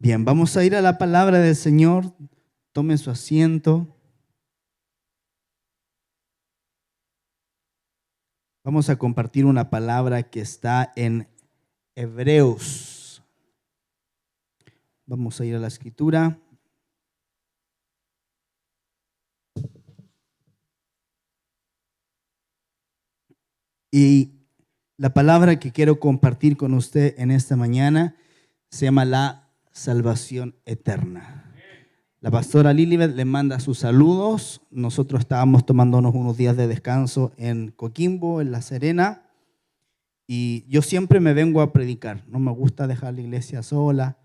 Bien, vamos a ir a la palabra del Señor. Tome su asiento. Vamos a compartir una palabra que está en Hebreos. Vamos a ir a la escritura. Y la palabra que quiero compartir con usted en esta mañana se llama la salvación eterna. La pastora Lilibet le manda sus saludos. Nosotros estábamos tomándonos unos días de descanso en Coquimbo, en La Serena. Y yo siempre me vengo a predicar. No me gusta dejar la iglesia sola.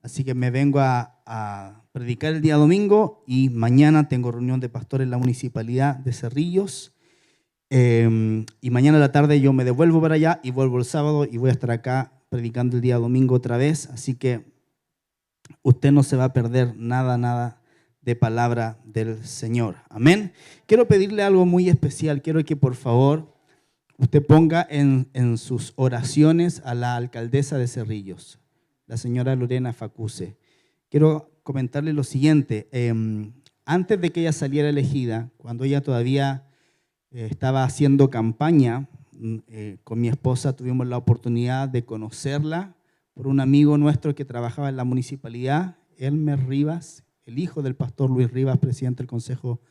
Así que me vengo a predicar el día domingo y mañana tengo reunión de pastores en la municipalidad de Cerrillos. Y mañana a la tarde yo me devuelvo para allá y vuelvo el sábado y voy a estar acá predicando el día domingo otra vez. Así que usted no se va a perder nada de palabra del Señor. Amén. Quiero pedirle algo muy especial. Quiero que por favor usted ponga en sus oraciones a la alcaldesa de Cerrillos, la señora Lorena Facuse. Quiero comentarle lo siguiente. Antes de que ella saliera elegida, cuando ella todavía estaba haciendo campaña, con mi esposa tuvimos la oportunidad de conocerla por un amigo nuestro que trabajaba en la municipalidad, Elmer Rivas, el hijo del pastor Luis Rivas, presidente del Consejo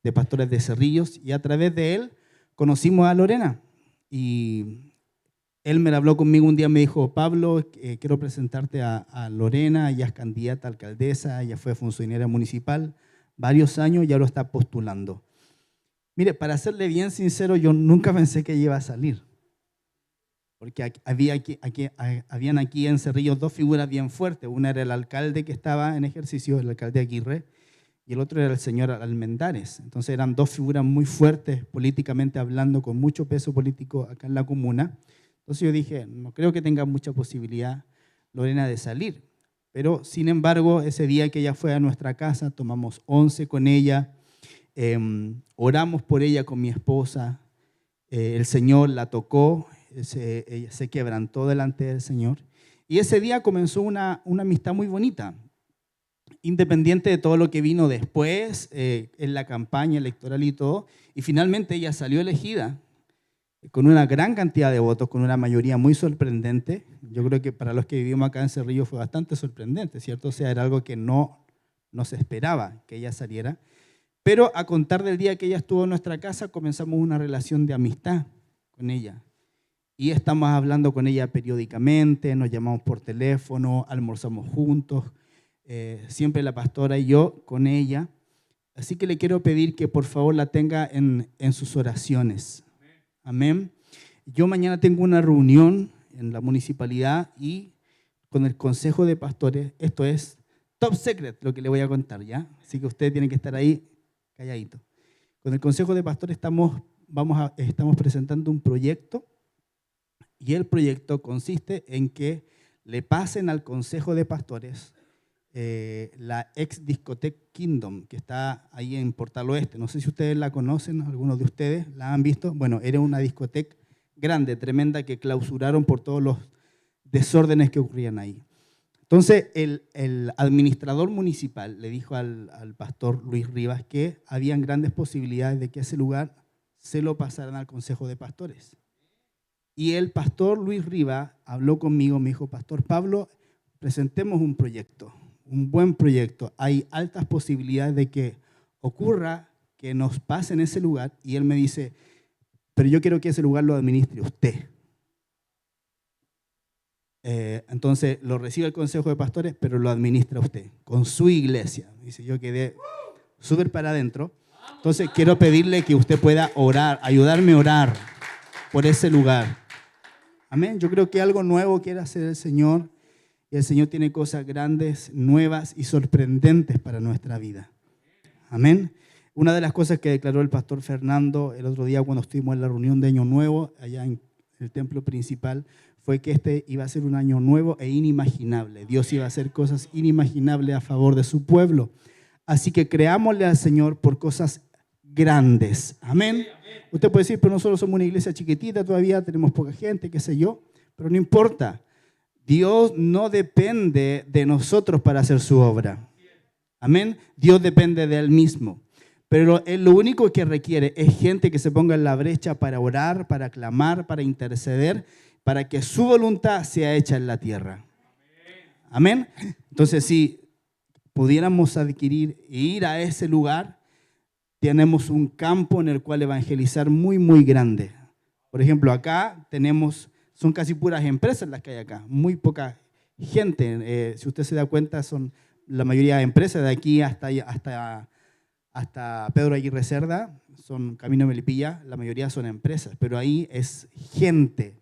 de Pastores de Cerrillos, y a través de él conocimos a Lorena. Y Elmer habló conmigo un día, me dijo: Pablo, quiero presentarte a Lorena, ella es candidata a alcaldesa, ella fue funcionaria municipal varios años y ahora está postulando. Mire, para serle bien sincero, yo nunca pensé que ella iba a salir. Porque habían aquí en Cerrillos dos figuras bien fuertes. Una era el alcalde que estaba en ejercicio, el alcalde Aguirre, y el otro era el señor Almendares. Entonces eran dos figuras muy fuertes políticamente hablando, con mucho peso político acá en la comuna. Entonces yo dije, no creo que tenga mucha posibilidad Lorena de salir. Pero sin embargo, ese día que ella fue a nuestra casa, tomamos 11 con ella, oramos por ella con mi esposa, el Señor la tocó, ella se quebrantó delante del Señor. Y ese día comenzó una amistad muy bonita, independiente de todo lo que vino después, en la campaña electoral y todo. Y finalmente ella salió elegida con una gran cantidad de votos, con una mayoría muy sorprendente. Yo creo que para los que vivimos acá en Cerrillo fue bastante sorprendente, ¿cierto? O sea, era algo que no se esperaba que ella saliera. Pero a contar del día que ella estuvo en nuestra casa, comenzamos una relación de amistad con ella. Y estamos hablando con ella periódicamente, nos llamamos por teléfono, almorzamos juntos, siempre la pastora y yo con ella. Así que le quiero pedir que por favor la tenga en sus oraciones. Amén. Yo mañana tengo una reunión en la municipalidad y con el Consejo de Pastores. Esto es top secret lo que le voy a contar, ¿ya? Así que usted tiene que estar ahí calladito. Con el Consejo de Pastores estamos presentando un proyecto, y el proyecto consiste en que le pasen al Consejo de Pastores la ex discoteca Kingdom, que está ahí en Portal Oeste. No sé si ustedes la conocen, algunos de ustedes la han visto. Bueno, era una discoteca grande, tremenda, que clausuraron por todos los desórdenes que ocurrían ahí. Entonces, el administrador municipal le dijo al pastor Luis Rivas que habían grandes posibilidades de que ese lugar se lo pasaran al Consejo de Pastores. Y el pastor Luis Rivas habló conmigo, me dijo: Pastor Pablo, presentemos un proyecto, un buen proyecto. Hay altas posibilidades de que ocurra que nos pasen ese lugar. Y él me dice: pero yo quiero que ese lugar lo administre usted. Entonces lo recibe el Consejo de Pastores, pero lo administra usted, con su iglesia. Dice, yo quedé súper para adentro. Entonces quiero pedirle que usted pueda orar, ayudarme a orar por ese lugar. Amén. Yo creo que algo nuevo quiere hacer el Señor, y el Señor tiene cosas grandes, nuevas y sorprendentes para nuestra vida. Amén. Una de las cosas que declaró el pastor Fernando el otro día cuando estuvimos en la reunión de Año Nuevo allá en el templo principal fue que este iba a ser un año nuevo e inimaginable. Dios iba a hacer cosas inimaginables a favor de su pueblo. Así que creámosle al Señor por cosas grandes. Amén. Usted puede decir, pero nosotros somos una iglesia chiquitita todavía, tenemos poca gente, qué sé yo, pero no importa. Dios no depende de nosotros para hacer su obra. Amén. Dios depende de Él mismo. Pero Él lo único que requiere es gente que se ponga en la brecha para orar, para clamar, para interceder, para que su voluntad sea hecha en la tierra. Amén. Entonces, si pudiéramos adquirir e ir a ese lugar, tenemos un campo en el cual evangelizar muy, muy grande. Por ejemplo, acá son casi puras empresas las que hay acá, muy poca gente. Si usted se da cuenta, son la mayoría de empresas de aquí hasta Pedro Aguirre Cerda, son Camino Melipilla, la mayoría son empresas, pero ahí es gente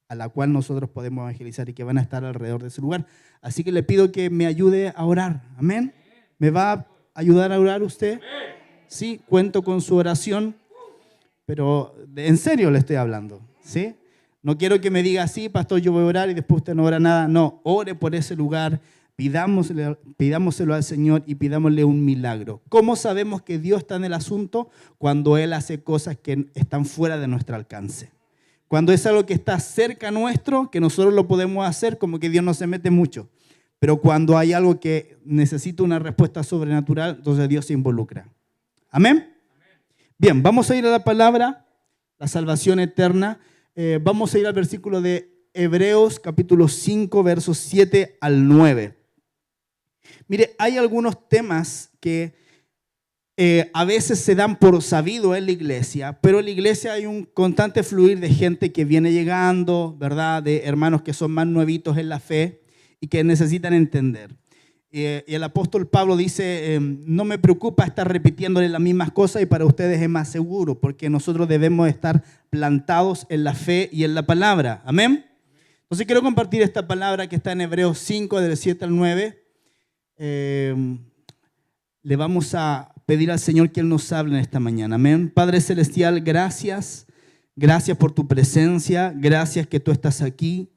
a la cual nosotros podemos evangelizar y que van a estar alrededor de ese lugar. Así que le pido que me ayude a orar. Amén. ¿Me va a ayudar a orar usted? Sí, cuento con su oración, pero en serio le estoy hablando, ¿sí? No quiero que me diga, sí, pastor, yo voy a orar y después usted no ora nada. No, ore por ese lugar, pidámoselo al Señor y pidámosle un milagro. ¿Cómo sabemos que Dios está en el asunto? Cuando Él hace cosas que están fuera de nuestro alcance. Cuando es algo que está cerca nuestro, que nosotros lo podemos hacer, como que Dios no se mete mucho. Pero cuando hay algo que necesita una respuesta sobrenatural, entonces Dios se involucra. ¿Amén? Bien, vamos a ir a la palabra, la salvación eterna. Vamos a ir al versículo de Hebreos, capítulo 5, versos 7 al 9. Mire, hay algunos temas que a veces se dan por sabido en la iglesia, pero en la iglesia hay un constante fluir de gente que viene llegando, ¿verdad? De hermanos que son más nuevitos en la fe y que necesitan entender. Y el apóstol Pablo dice, no me preocupa estar repitiéndole las mismas cosas y para ustedes es más seguro, porque nosotros debemos estar plantados en la fe y en la palabra. Amén. Entonces quiero compartir esta palabra que está en Hebreos 5, del 7 al 9. Le vamos a pedir al Señor que Él nos hable en esta mañana. Amén. Padre Celestial, gracias. Gracias por tu presencia. Gracias que tú estás aquí.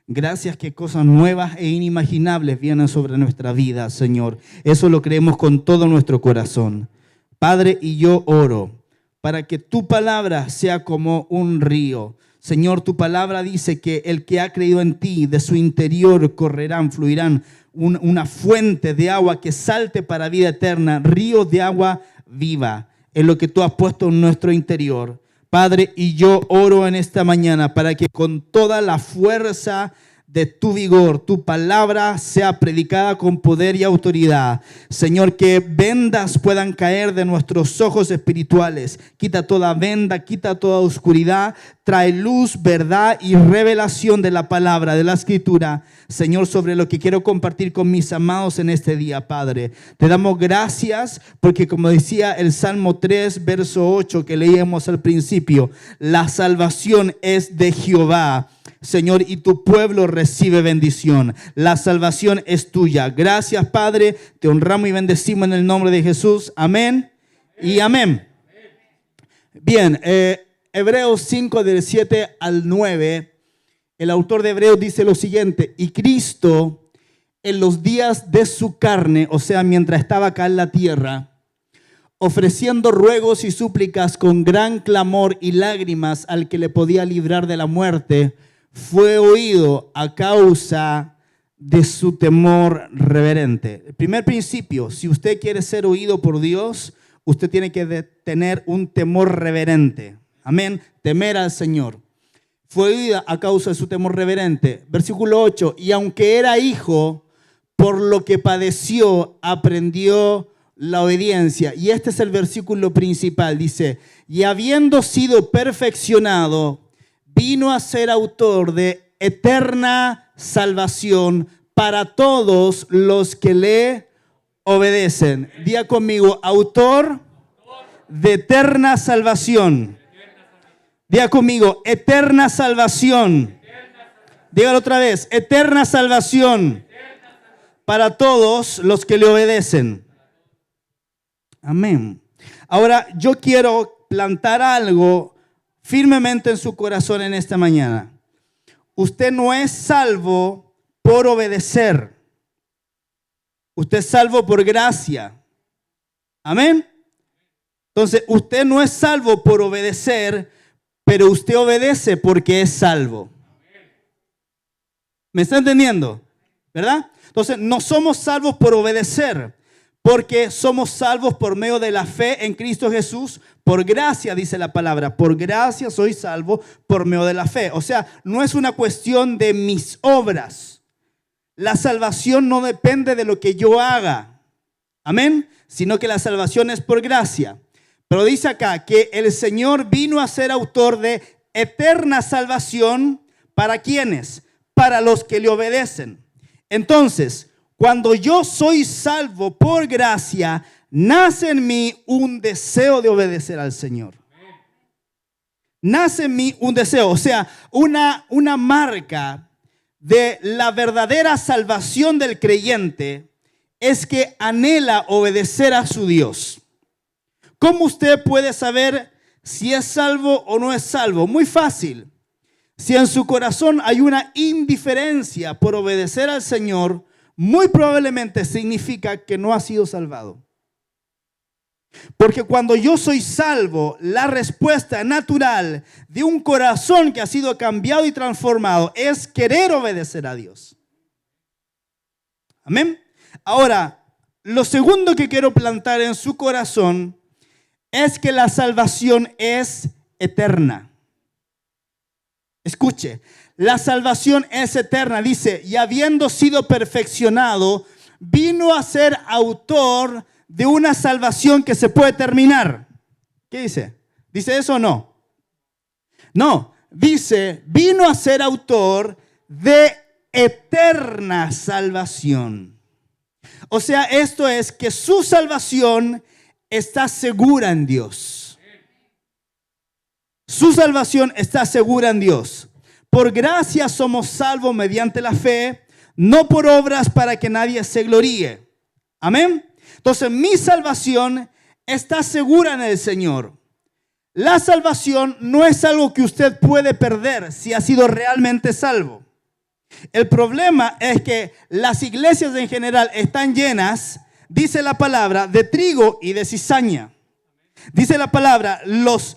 Gracias que cosas nuevas e inimaginables vienen sobre nuestra vida, Señor. Eso lo creemos con todo nuestro corazón. Padre, y yo oro para que tu palabra sea como un río. Señor, tu palabra dice que el que ha creído en ti, de su interior fluirán una fuente de agua que salte para vida eterna, ríos de agua viva, en lo que tú has puesto en nuestro interior. Padre, y yo oro en esta mañana para que con toda la fuerza de tu vigor, tu palabra sea predicada con poder y autoridad. Señor, que vendas puedan caer de nuestros ojos espirituales. Quita toda venda, quita toda oscuridad. Trae luz, verdad y revelación de la palabra, de la escritura. Señor, sobre lo que quiero compartir con mis amados en este día, Padre. Te damos gracias porque, como decía el Salmo 3, verso 8 que leíamos al principio, la salvación es de Jehová. Señor, y tu pueblo recibe bendición. La salvación es tuya. Gracias, Padre. Te honramos y bendecimos en el nombre de Jesús. Amén y amén. Bien, Hebreos 5, del 7 al 9. El autor de Hebreos dice lo siguiente: y Cristo en los días de su carne, o sea, mientras estaba acá en la tierra, ofreciendo ruegos y súplicas con gran clamor y lágrimas al que le podía librar de la muerte, fue oído a causa de su temor reverente. El primer principio, si usted quiere ser oído por Dios, usted tiene que tener un temor reverente. Amén. Temer al Señor. Fue oído a causa de su temor reverente. Versículo 8. Y aunque era hijo, por lo que padeció, aprendió la obediencia. Y este es el versículo principal. Dice, y habiendo sido perfeccionado, vino a ser autor de eterna salvación para todos los que le obedecen. Diga conmigo, autor de eterna salvación. Diga conmigo, eterna salvación. Dígalo otra vez, eterna salvación para todos los que le obedecen. Amén. Ahora, yo quiero plantar algo firmemente en su corazón en esta mañana. Usted no es salvo por obedecer. Usted es salvo por gracia. Amén. Entonces, usted no es salvo por obedecer, pero usted obedece porque es salvo. ¿Me está entendiendo? ¿Verdad? Entonces, no somos salvos por obedecer, porque somos salvos por medio de la fe en Cristo Jesús. Por gracia, dice la palabra, por gracia soy salvo por medio de la fe. O sea, no es una cuestión de mis obras. La salvación no depende de lo que yo haga. Amén. Sino que la salvación es por gracia. Pero dice acá que el Señor vino a ser autor de eterna salvación. ¿Para quiénes? Para los que le obedecen. Entonces, cuando yo soy salvo por gracia, nace en mí un deseo de obedecer al Señor. Nace en mí un deseo, o sea, una marca de la verdadera salvación del creyente es que anhela obedecer a su Dios. ¿Cómo usted puede saber si es salvo o no es salvo? Muy fácil. Si en su corazón hay una indiferencia por obedecer al Señor, muy probablemente significa que no ha sido salvado. Porque cuando yo soy salvo, la respuesta natural de un corazón que ha sido cambiado y transformado es querer obedecer a Dios. Amén. Ahora, lo segundo que quiero plantar en su corazón es que la salvación es eterna. Escuche, la salvación es eterna. Dice, y habiendo sido perfeccionado, vino a ser autor de una salvación que se puede terminar. ¿Qué dice? ¿Dice eso o no? No, dice, vino a ser autor de eterna salvación. O sea, esto es que su salvación está segura en Dios. Su salvación está segura en Dios. Por gracia somos salvos mediante la fe, no por obras para que nadie se gloríe. Amén. Entonces mi salvación está segura en el Señor. La salvación no es algo que usted puede perder si ha sido realmente salvo. El problema es que las iglesias en general están llenas, dice la palabra, de trigo y de cizaña. Dice la palabra, los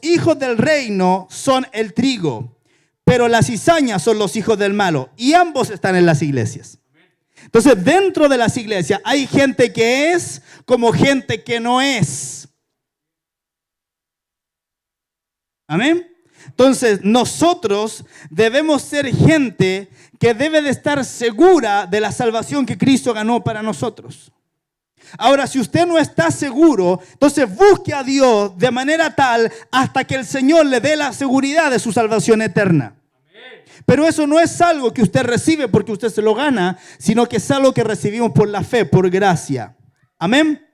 hijos del reino son el trigo, pero las cizañas son los hijos del malo. Y ambos están en las iglesias. Entonces, dentro de las iglesias hay gente que es como gente que no es. Amén. Entonces, nosotros debemos ser gente que debe de estar segura de la salvación que Cristo ganó para nosotros. Ahora, si usted no está seguro, entonces busque a Dios de manera tal hasta que el Señor le dé la seguridad de su salvación eterna. Pero eso no es algo que usted recibe porque usted se lo gana, sino que es algo que recibimos por la fe, por gracia. Amén.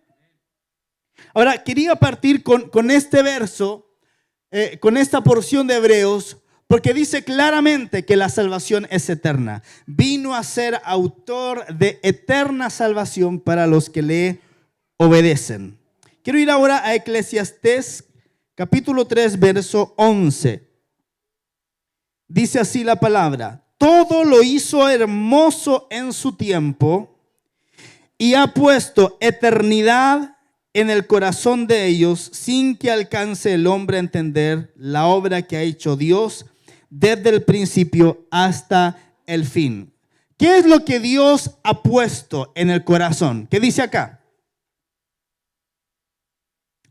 Ahora, quería partir con este verso, con esta porción de Hebreos, porque dice claramente que la salvación es eterna. Vino a ser autor de eterna salvación para los que le obedecen. Quiero ir ahora a Eclesiastés, capítulo 3, verso 11. Dice así la palabra: todo lo hizo hermoso en su tiempo y ha puesto eternidad en el corazón de ellos, sin que alcance el hombre a entender la obra que ha hecho Dios desde el principio hasta el fin. ¿Qué es lo que Dios ha puesto en el corazón? ¿Qué dice acá?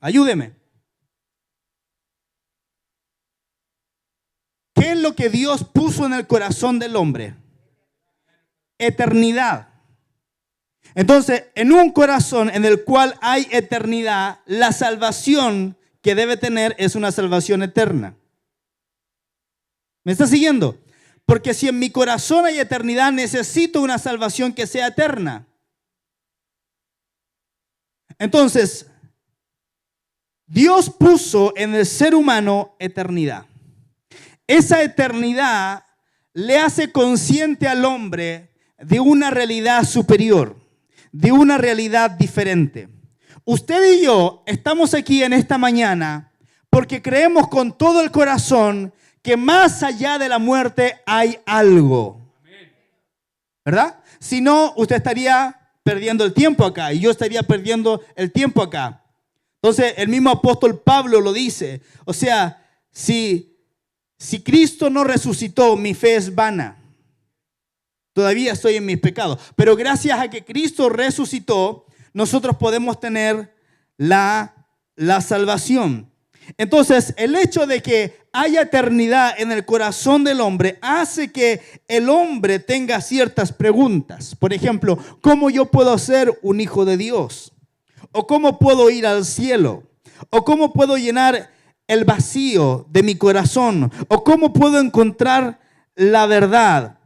Ayúdeme. ¿Qué es lo que Dios puso en el corazón del hombre? Eternidad. Entonces, en un corazón en el cual hay eternidad, la salvación que debe tener es una salvación eterna. ¿Me está siguiendo? Porque si en mi corazón hay eternidad, necesito una salvación que sea eterna. Entonces, Dios puso en el ser humano eternidad. Esa eternidad le hace consciente al hombre de una realidad superior, de una realidad diferente. Usted y yo estamos aquí en esta mañana porque creemos con todo el corazón que más allá de la muerte hay algo. ¿Verdad? Si no, usted estaría perdiendo el tiempo acá y yo estaría perdiendo el tiempo acá. Entonces, el mismo apóstol Pablo lo dice. O sea, si Cristo no resucitó, mi fe es vana. todavía estoy en mis pecados. Pero gracias a que Cristo resucitó, nosotros podemos tener la salvación. Entonces, el hecho de que haya eternidad en el corazón del hombre hace que el hombre tenga ciertas preguntas. Por ejemplo, ¿cómo yo puedo ser un hijo de Dios? ¿O cómo puedo ir al cielo? ¿O cómo puedo llenar el vacío de mi corazón? ¿O cómo puedo encontrar la verdad?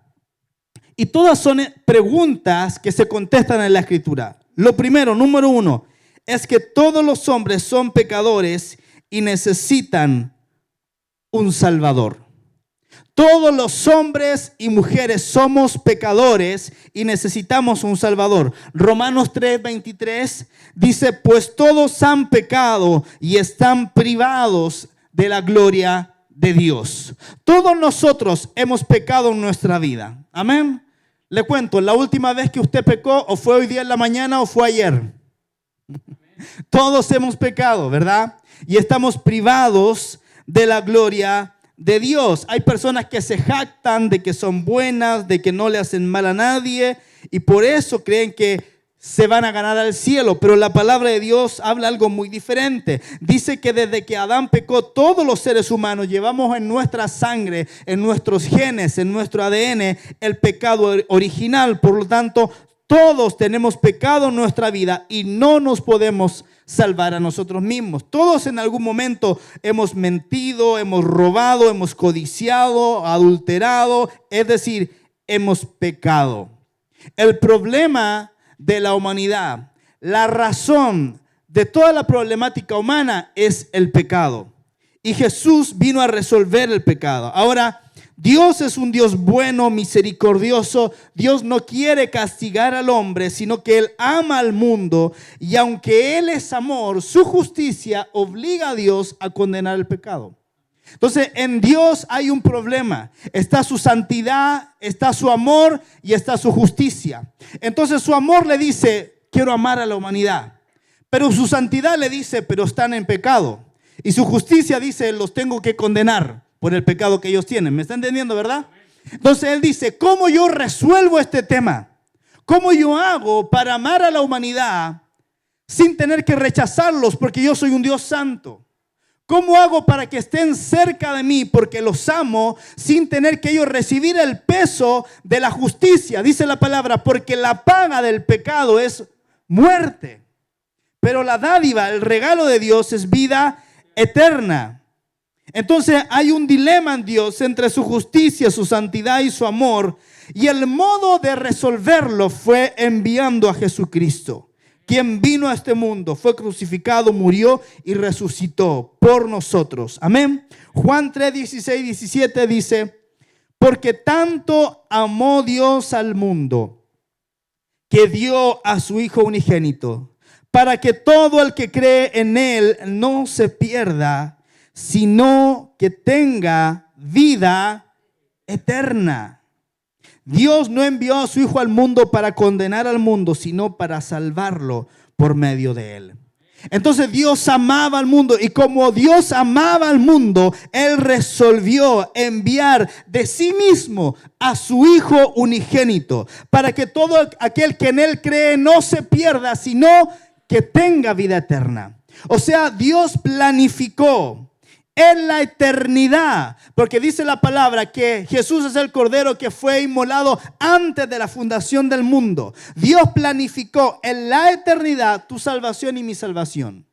Y todas son preguntas que se contestan en la Escritura. Lo primero, número uno, es que todos los hombres son pecadores y necesitan un Salvador. Todos los hombres y mujeres somos pecadores y necesitamos un Salvador. Romanos 3:23 dice, pues todos han pecado y están privados de la gloria de Dios. Todos nosotros hemos pecado en nuestra vida. Amén. Le cuento, la última vez que usted pecó, o fue hoy día en la mañana o fue ayer. Todos hemos pecado, ¿verdad? Y estamos privados de la gloria de Dios. Hay personas que se jactan de que son buenas, de que no le hacen mal a nadie, y por eso creen que se van a ganar al cielo. Pero la palabra de Dios habla algo muy diferente. Dice que desde que Adán pecó, todos los seres humanos llevamos en nuestra sangre, en nuestros genes, en nuestro ADN, el pecado original. Por lo tanto, todos tenemos pecado en nuestra vida y no nos podemos salvar a nosotros mismos. Todos en algún momento hemos mentido, hemos robado, hemos codiciado, adulterado, es decir, hemos pecado. El problema de la humanidad, la razón de toda la problemática humana es el pecado. Y Jesús vino a resolver el pecado. Ahora, Dios es un Dios bueno, misericordioso. Dios no quiere castigar al hombre, sino que Él ama al mundo. Y aunque Él es amor, su justicia obliga a Dios a condenar el pecado. Entonces, en Dios hay un problema. Está su santidad, está su amor y está su justicia. Entonces, su amor le dice, quiero amar a la humanidad. Pero su santidad le dice, pero están en pecado. Y su justicia dice, los tengo que condenar por el pecado que ellos tienen. ¿Me está entendiendo, verdad? Entonces Él dice, ¿cómo yo resuelvo este tema? ¿Cómo yo hago para amar a la humanidad sin tener que rechazarlos porque yo soy un Dios santo? ¿Cómo hago para que estén cerca de mí porque los amo sin tener que ellos recibir el peso de la justicia? Dice la palabra, porque la paga del pecado es muerte, pero la dádiva, el regalo de Dios es vida eterna. Entonces hay un dilema en Dios entre su justicia, su santidad y su amor. Y el modo de resolverlo fue enviando a Jesucristo, quien vino a este mundo, fue crucificado, murió y resucitó por nosotros. Amén. Juan 3, 16, 17 dice, porque tanto amó Dios al mundo que dio a su Hijo unigénito, para que todo el que cree en Él no se pierda, sino que tenga vida eterna. Dios no envió a su Hijo al mundo para condenar al mundo, sino para salvarlo por medio de Él. Entonces Dios amaba al mundo, y como Dios amaba al mundo, Él resolvió enviar de sí mismo a su Hijo unigénito, para que todo aquel que en Él cree no se pierda, sino que tenga vida eterna. O sea, Dios planificó en la eternidad, porque dice la palabra que Jesús es el Cordero que fue inmolado antes de la fundación del mundo. Dios planificó en la eternidad tu salvación y mi salvación.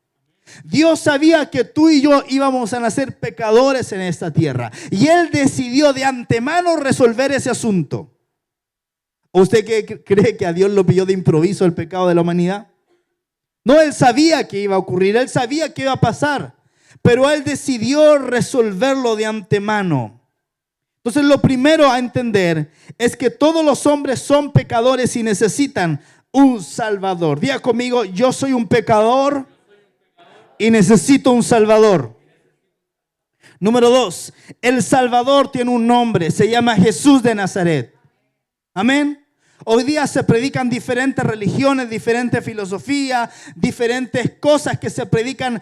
Dios sabía que tú y yo íbamos a nacer pecadores en esta tierra, y Él decidió de antemano resolver ese asunto. ¿Usted cree que a Dios lo pilló de improviso el pecado de la humanidad? No, Él sabía que iba a ocurrir, Él sabía que iba a pasar, pero Él decidió resolverlo de antemano. Entonces, lo primero a entender es que todos los hombres son pecadores y necesitan un Salvador. Diga conmigo, yo soy un pecador y necesito un Salvador. Número 2, el Salvador tiene un nombre, se llama Jesús de Nazaret. Amén. Hoy día se predican diferentes religiones, diferentes filosofías, diferentes cosas que se predican.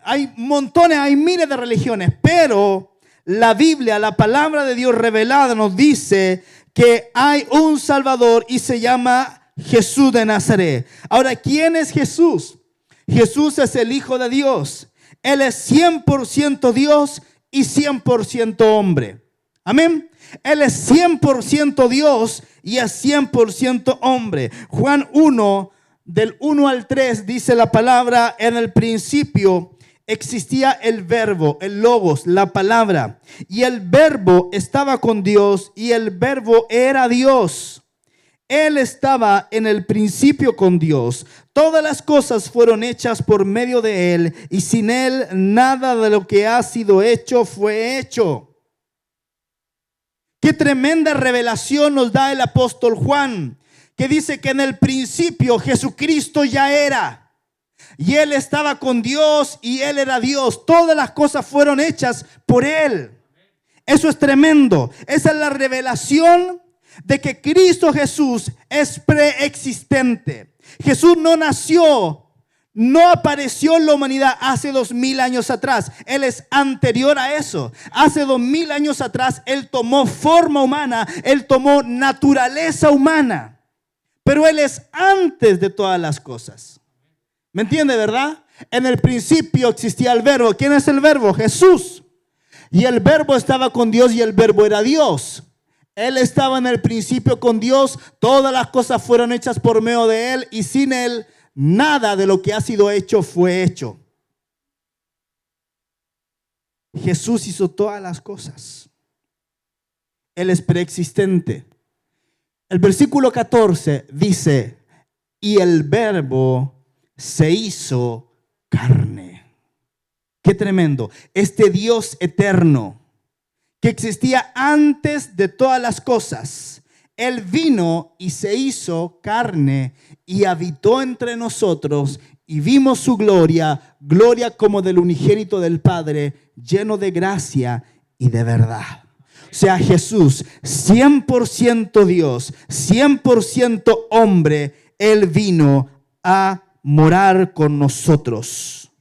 Hay montones, hay miles de religiones, pero la Biblia, la palabra de Dios revelada nos dice que hay un Salvador y se llama Jesús de Nazaret. Ahora, ¿quién es Jesús? Jesús es el Hijo de Dios. Él es 100% Dios y 100% hombre. Amén. Él es 100% Dios y es 100% hombre. Juan 1, del 1 al 3, dice la palabra: en el principio existía el verbo, el logos, la palabra, y el verbo estaba con Dios y el verbo era Dios. Él estaba en el principio con Dios. Todas las cosas fueron hechas por medio de Él, y sin Él nada de lo que ha sido hecho fue hecho. Qué tremenda revelación nos da el apóstol Juan, que dice que en el principio Jesucristo ya era, y Él estaba con Dios y Él era Dios. Todas las cosas fueron hechas por Él. Eso es tremendo. Esa es la revelación de que Cristo Jesús es preexistente. Jesús no nació, no apareció en la humanidad hace 2000 años atrás. Él es anterior a eso. Hace 2000 años atrás Él tomó forma humana, Él tomó naturaleza humana. Pero Él es antes de todas las cosas. ¿Me entiende, verdad? En el principio existía el verbo. ¿Quién es el verbo? Jesús. Y el verbo estaba con Dios y el verbo era Dios. Él estaba en el principio con Dios. Todas las cosas fueron hechas por medio de Él, y sin Él nada de lo que ha sido hecho fue hecho. Jesús hizo todas las cosas. Él es preexistente. El versículo 14 dice: y el verbo se hizo carne. Qué tremendo. Este Dios eterno que existía antes de todas las cosas, Él vino y se hizo carne y habitó entre nosotros, y vimos su gloria, gloria como del unigénito del Padre, lleno de gracia y de verdad. O sea, Jesús, 100% Dios, 100% hombre, Él vino a morar con nosotros.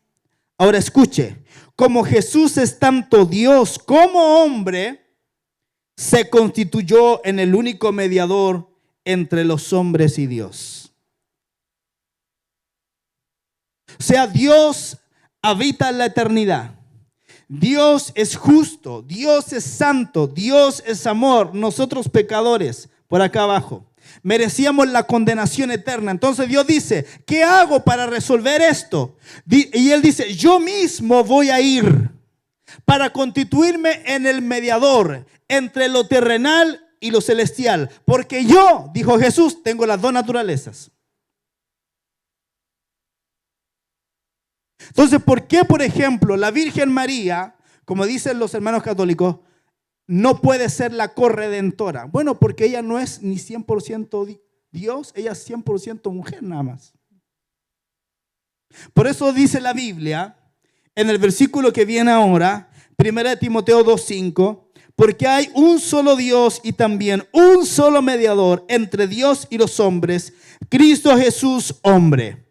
Ahora escuche, como Jesús es tanto Dios como hombre, se constituyó en el único mediador entre los hombres y Dios. O sea, Dios habita en la eternidad. Dios es justo, Dios es santo, Dios es amor. Nosotros pecadores, por acá abajo, merecíamos la condenación eterna. Entonces Dios dice: ¿qué hago para resolver esto? Y Él dice: yo mismo voy a ir para constituirme en el mediador entre lo terrenal y lo celestial. Porque yo, dijo Jesús, tengo las dos naturalezas. Entonces, ¿por qué, por ejemplo, la Virgen María, como dicen los hermanos católicos, no puede ser la corredentora? Bueno, porque ella no es ni 100% Dios, ella es 100% mujer nada más. Por eso dice la Biblia, en el versículo que viene ahora, 1 Timoteo 2:5, porque hay un solo Dios y también un solo mediador entre Dios y los hombres, Cristo Jesús, hombre.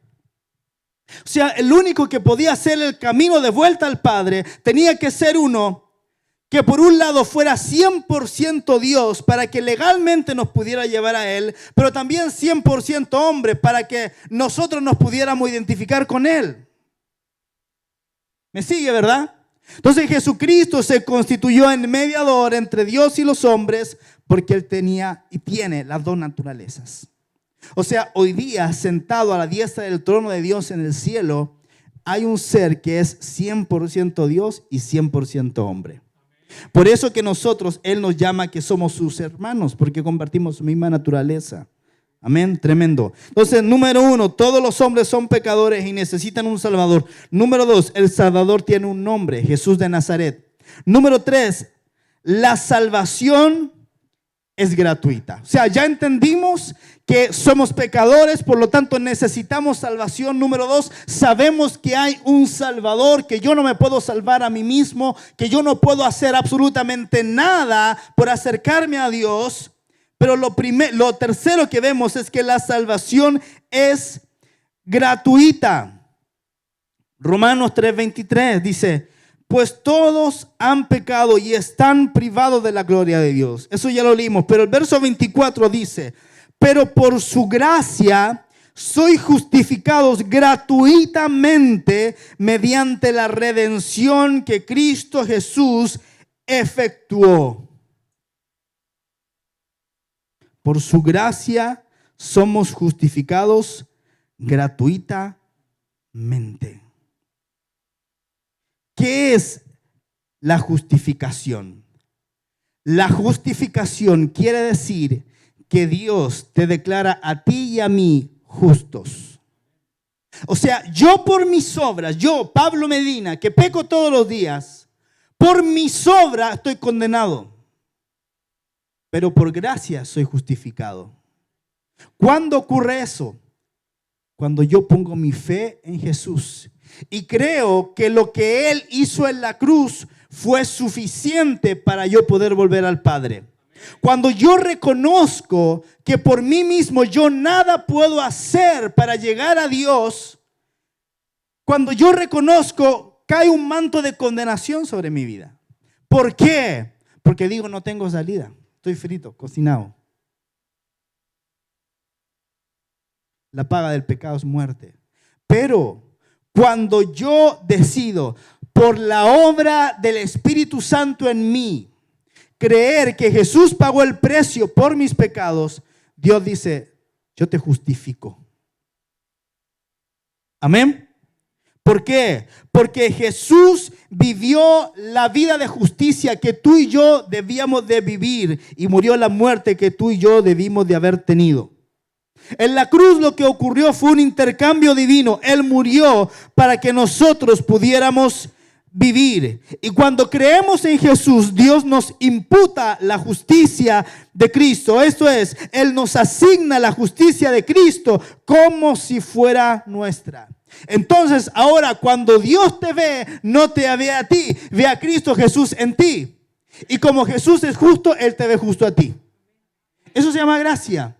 O sea, el único que podía hacer el camino de vuelta al Padre tenía que ser uno que por un lado fuera 100% Dios para que legalmente nos pudiera llevar a Él, pero también 100% hombre para que nosotros nos pudiéramos identificar con Él. ¿Me sigue, verdad? Entonces Jesucristo se constituyó en mediador entre Dios y los hombres porque Él tenía y tiene las dos naturalezas. O sea, hoy día, sentado a la diestra del trono de Dios en el cielo, hay un ser que es 100% Dios y 100% hombre. Por eso que nosotros, Él nos llama que somos sus hermanos, porque compartimos su misma naturaleza. Amén, tremendo. Entonces, número 1, todos los hombres son pecadores y necesitan un Salvador. Número 2, el Salvador tiene un nombre, Jesús de Nazaret. Número 3, la salvación es gratuita. O sea, ya entendimos que somos pecadores, por lo tanto necesitamos salvación. Número 2, sabemos que hay un Salvador, que yo no me puedo salvar a mí mismo, que yo no puedo hacer absolutamente nada por acercarme a Dios. Pero lo tercero que vemos es que la salvación es gratuita. Romanos 3:23 dice: Pues todos han pecado y están privados de la gloria de Dios. Eso ya lo leímos, pero el verso 24 dice, pero por su gracia sois justificados gratuitamente mediante la redención que Cristo Jesús efectuó. Por su gracia somos justificados gratuitamente. ¿Qué es la justificación? La justificación quiere decir que Dios te declara a ti y a mí justos. O sea, yo por mis obras, yo, Pablo Medina, que peco todos los días, por mis obras estoy condenado. Pero por gracia soy justificado. ¿Cuándo ocurre eso? Cuando yo pongo mi fe en Jesús y creo que lo que Él hizo en la cruz fue suficiente para yo poder volver al Padre. Cuando yo reconozco que por mí mismo yo nada puedo hacer para llegar a Dios, cuando yo reconozco, cae un manto de condenación sobre mi vida. ¿Por qué? Porque digo, no tengo salida, estoy frito, cocinado. La paga del pecado es muerte. Pero cuando yo decido, por la obra del Espíritu Santo en mí, creer que Jesús pagó el precio por mis pecados, Dios dice, yo te justifico. Amén. ¿Por qué? Porque Jesús vivió la vida de justicia que tú y yo debíamos de vivir y murió la muerte que tú y yo debimos de haber tenido. En la cruz lo que ocurrió fue un intercambio divino. Él murió para que nosotros pudiéramos vivir. Y cuando creemos en Jesús, Dios nos imputa la justicia de Cristo. Esto es, Él nos asigna la justicia de Cristo como si fuera nuestra. Entonces, ahora cuando Dios te ve, no te ve a ti, ve a Cristo Jesús en ti. Y como Jesús es justo, Él te ve justo a ti. Eso se llama gracia.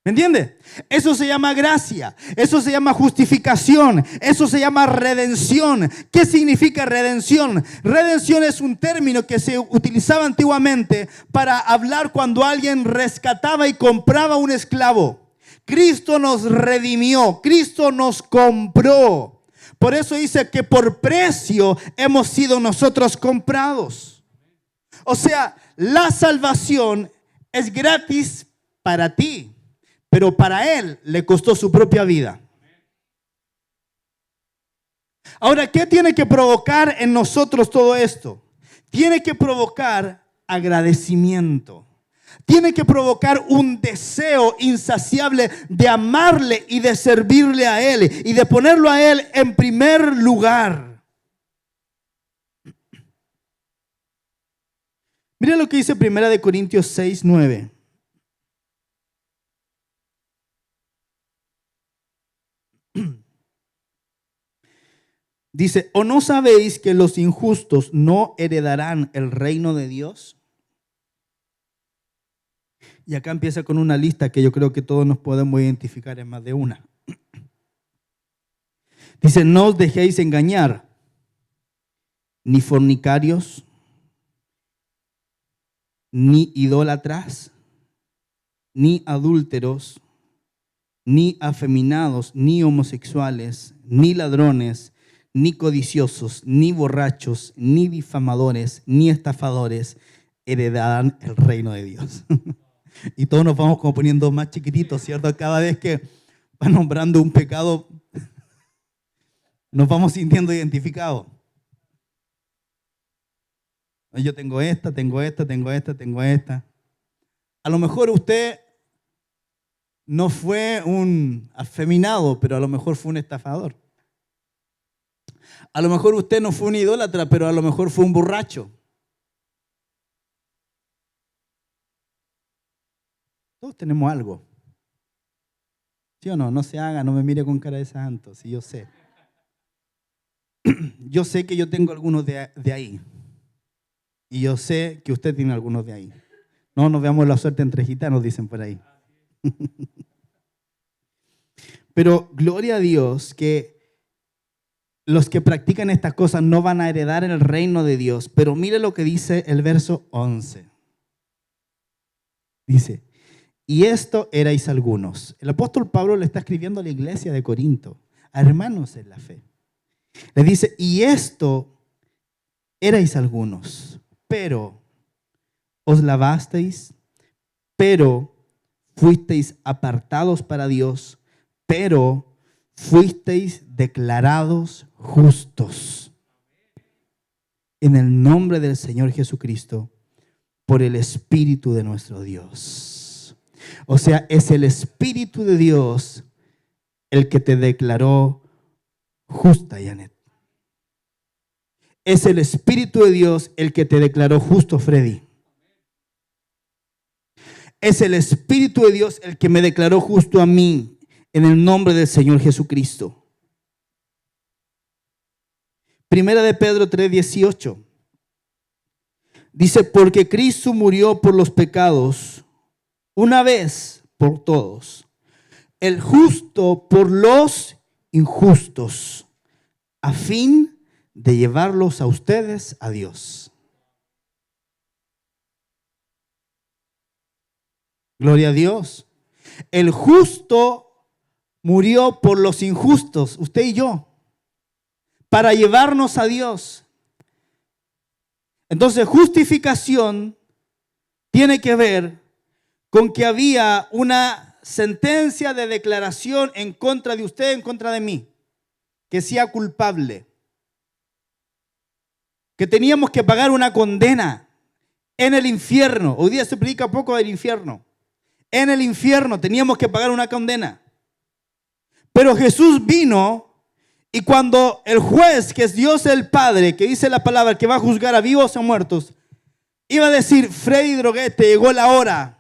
¿Me entiende? Eso se llama gracia, eso se llama justificación, eso se llama redención. ¿Qué significa redención? Redención es un término que se utilizaba antiguamente para hablar cuando alguien rescataba y compraba un esclavo. Cristo nos redimió, Cristo nos compró. Por eso dice que por precio hemos sido nosotros comprados. O sea, la salvación es gratis para ti. Pero para Él le costó su propia vida. Ahora, ¿qué tiene que provocar en nosotros todo esto? Tiene que provocar agradecimiento. Tiene que provocar un deseo insaciable de amarle y de servirle a Él y de ponerlo a Él en primer lugar. Mira lo que dice 1 Corintios 6:9. Dice, ¿o no sabéis que los injustos no heredarán el reino de Dios? Y acá empieza con una lista que yo creo que todos nos podemos identificar en más de una. Dice, no os dejéis engañar, ni fornicarios, ni idólatras, ni adúlteros, ni afeminados, ni homosexuales, ni ladrones, ni codiciosos, ni borrachos, ni difamadores, ni estafadores heredarán el reino de Dios. Y todos nos vamos como poniendo más chiquititos, ¿cierto? Cada vez que va nombrando un pecado, nos vamos sintiendo identificados. Yo tengo esta, tengo esta, tengo esta, tengo esta. A lo mejor usted no fue un afeminado, pero a lo mejor fue un estafador. A lo mejor usted no fue un idólatra, pero a lo mejor fue un borracho. Todos tenemos algo. ¿Sí o no? No se haga, no me mire con cara de santo, si yo sé. Yo sé que yo tengo algunos de ahí. Y yo sé que usted tiene algunos de ahí. No nos veamos la suerte entre gitanos, dicen por ahí. Pero gloria a Dios que los que practican estas cosas no van a heredar el reino de Dios. Pero mire lo que dice el verso 11. Dice, y esto erais algunos. El apóstol Pablo le está escribiendo a la iglesia de Corinto, a hermanos en la fe. Le dice, y esto erais algunos, pero os lavasteis, pero fuisteis apartados para Dios, pero fuisteis declarados justos en el nombre del Señor Jesucristo por el Espíritu de nuestro Dios. O sea, es el Espíritu de Dios el que te declaró justa, Janet. Es el Espíritu de Dios el que te declaró justo, Freddy. Es el Espíritu de Dios el que me declaró justo a mí en el nombre del Señor Jesucristo. Primera de Pedro 3:18. Dice, porque Cristo murió por los pecados una vez por todos, el justo por los injustos, a fin de llevarlos a ustedes a Dios. Gloria a Dios. El justo murió por los injustos, usted y yo, para llevarnos a Dios. Entonces, justificación tiene que ver con que había una sentencia de declaración en contra de usted, en contra de mí, que sea culpable, que teníamos que pagar una condena en el infierno. Hoy día se predica poco del infierno. En el infierno teníamos que pagar una condena. Pero Jesús vino y cuando el juez, que es Dios el Padre, que dice la palabra que va a juzgar a vivos o muertos, iba a decir, Freddy Droguete, llegó la hora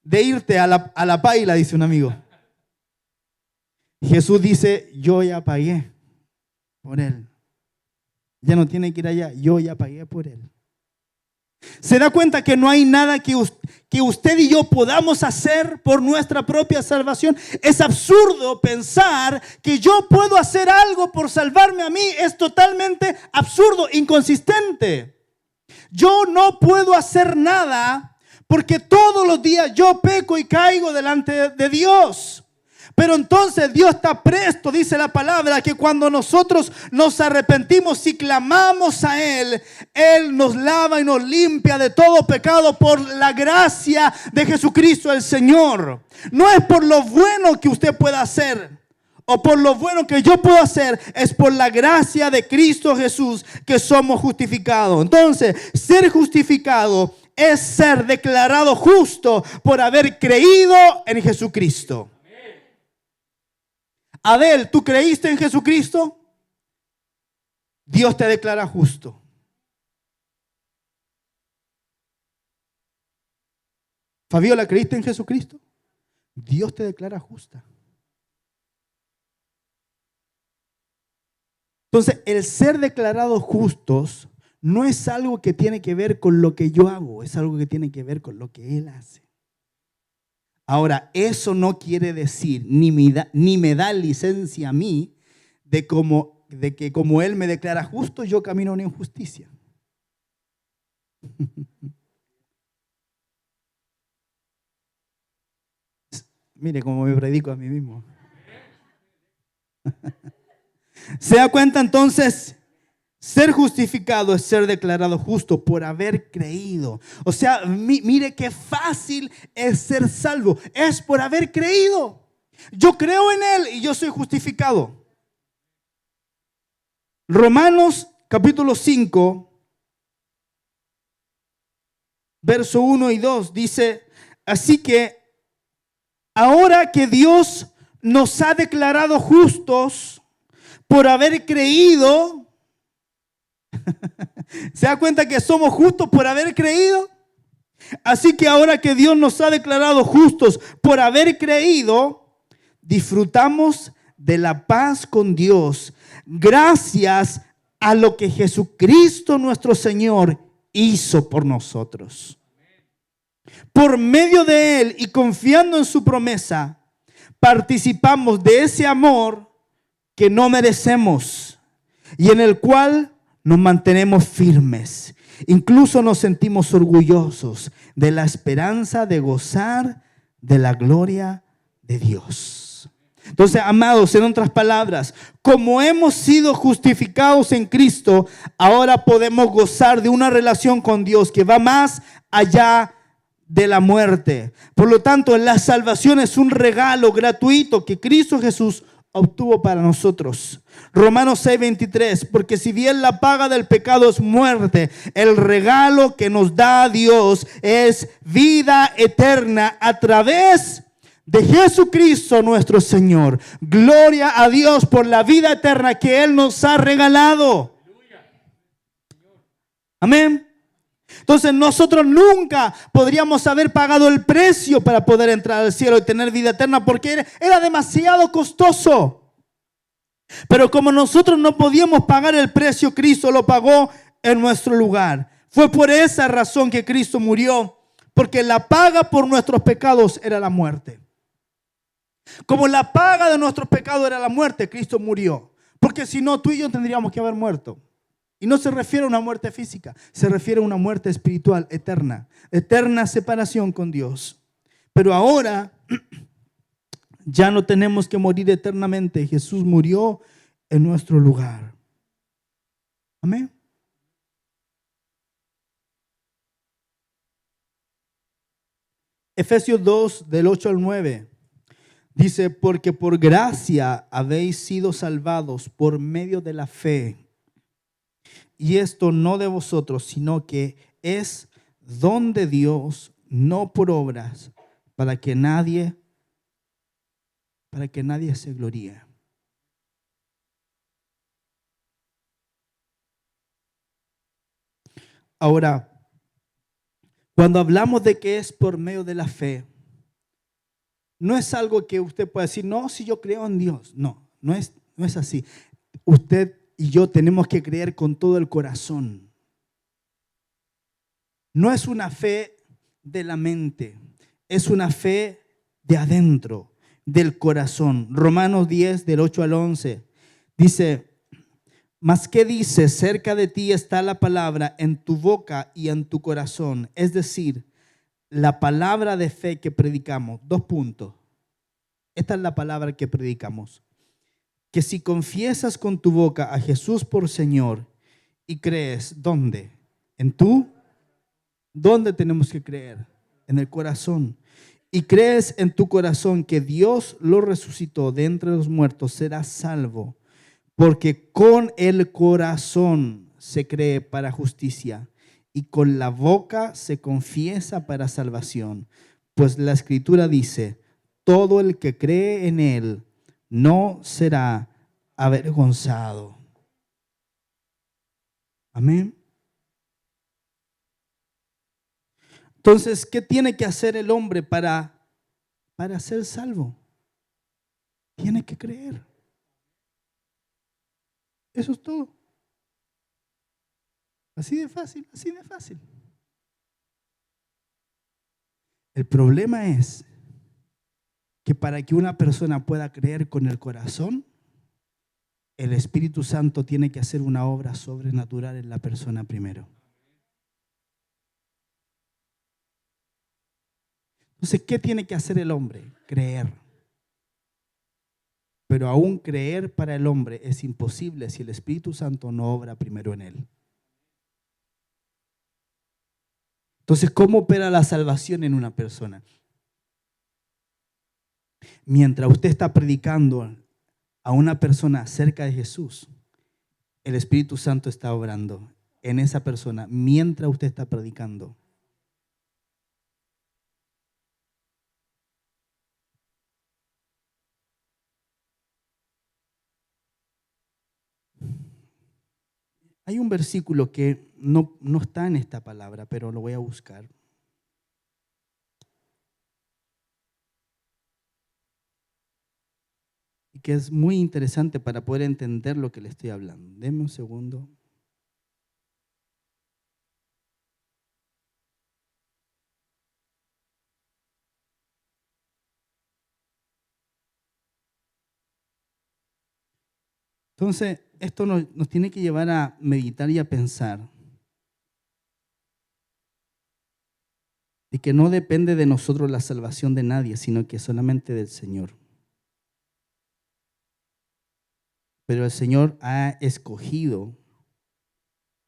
de irte a la paila, dice un amigo. Jesús dice, yo ya pagué por él. Ya no tiene que ir allá, yo ya pagué por él. Se da cuenta que no hay nada que usted y yo podamos hacer por nuestra propia salvación. Es absurdo pensar que yo puedo hacer algo por salvarme a mí. Es totalmente absurdo, inconsistente. Yo no puedo hacer nada porque todos los días yo peco y caigo delante de Dios. Pero entonces Dios está presto, dice la palabra, que cuando nosotros nos arrepentimos y clamamos a Él, Él nos lava y nos limpia de todo pecado por la gracia de Jesucristo el Señor. No es por lo bueno que usted pueda hacer o por lo bueno que yo puedo hacer, es por la gracia de Cristo Jesús que somos justificados. Entonces, ser justificado es ser declarado justo por haber creído en Jesucristo. Adel, ¿tú creíste en Jesucristo? Dios te declara justo. Fabiola, ¿creíste en Jesucristo? Dios te declara justa. Entonces, el ser declarados justos no es algo que tiene que ver con lo que yo hago, es algo que tiene que ver con lo que Él hace. Ahora, eso no quiere decir, ni me da licencia a mí de que como Él me declara justo, yo camino una injusticia. Mire cómo me predico a mí mismo. ¿Se da cuenta entonces? Ser justificado es ser declarado justo por haber creído. O sea, mire qué fácil es ser salvo. Es por haber creído. Yo creo en Él y yo soy justificado. Romanos capítulo 5, verso 1 y 2 dice, así que ahora que Dios nos ha declarado justos por haber creído, ¿se da cuenta que somos justos por haber creído? Así que ahora que Dios nos ha declarado justos por haber creído, disfrutamos de la paz con Dios gracias a lo que Jesucristo nuestro Señor hizo por nosotros. Por medio de Él y confiando en su promesa, participamos de ese amor que no merecemos. y en el cual nos mantenemos firmes. Incluso nos sentimos orgullosos de la esperanza de gozar de la gloria de Dios. Entonces, amados, en otras palabras, como hemos sido justificados en Cristo, ahora podemos gozar de una relación con Dios que va más allá de la muerte. Por lo tanto, la salvación es un regalo gratuito que Cristo Jesús obtuvo para nosotros. Romanos 6:23, porque si bien la paga del pecado es muerte, el regalo que nos da Dios es vida eterna a través de Jesucristo nuestro Señor. Gloria a Dios por la vida eterna que Él nos ha regalado. Amén. Entonces nosotros nunca podríamos haber pagado el precio para poder entrar al cielo y tener vida eterna, porque era demasiado costoso. Pero como nosotros no podíamos pagar el precio, Cristo lo pagó en nuestro lugar. Fue por esa razón que Cristo murió, porque la paga por nuestros pecados era la muerte. Como la paga de nuestros pecados era la muerte, Cristo murió. Porque si no, tú y yo tendríamos que haber muerto. Y no se refiere a una muerte física, se refiere a una muerte espiritual eterna. Eterna separación con Dios. Pero ahora ya no tenemos que morir eternamente. Jesús murió en nuestro lugar. Amén. Efesios 2, del 8 al 9. Dice, porque por gracia habéis sido salvados por medio de la fe. Y esto no de vosotros, sino que es don de Dios, no por obras, para que nadie se gloríe. Ahora, cuando hablamos de que es por medio de la fe, no es algo que usted pueda decir, no, si yo creo en Dios. No es así. Usted y yo tenemos que creer con todo el corazón. No es una fe de la mente, es una fe de adentro, del corazón. Romanos 10, del 8 al 11, dice, mas ¿qué dice? Cerca de ti está la palabra en tu boca y en tu corazón. Es decir, la palabra de fe que predicamos. 2 puntos. Esta es la palabra que predicamos. Que si confiesas con tu boca a Jesús por Señor y crees, ¿dónde? ¿Dónde tenemos que creer? En el corazón. Y crees en tu corazón que Dios lo resucitó de entre los muertos, serás salvo. Porque con el corazón se cree para justicia y con la boca se confiesa para salvación. Pues la Escritura dice, todo el que cree en Él no será avergonzado. Amén. Entonces, ¿qué tiene que hacer el hombre para ser salvo? Tiene que creer. Eso es todo. Así de fácil, así de fácil. El problema es que para que una persona pueda creer con el corazón, el Espíritu Santo tiene que hacer una obra sobrenatural en la persona primero. Entonces, ¿qué tiene que hacer el hombre? Creer. Pero aún creer para el hombre es imposible si el Espíritu Santo no obra primero en él. Entonces, ¿cómo opera la salvación en una persona? Mientras usted está predicando a una persona cerca de Jesús, el Espíritu Santo está obrando en esa persona mientras usted está predicando. Hay un versículo que no está en esta palabra, pero lo voy a buscar. Y que es muy interesante para poder entender lo que le estoy hablando. Deme un segundo. Entonces, esto nos tiene que llevar a meditar y a pensar de que no depende de nosotros la salvación de nadie, sino que solamente del Señor. Pero el Señor ha escogido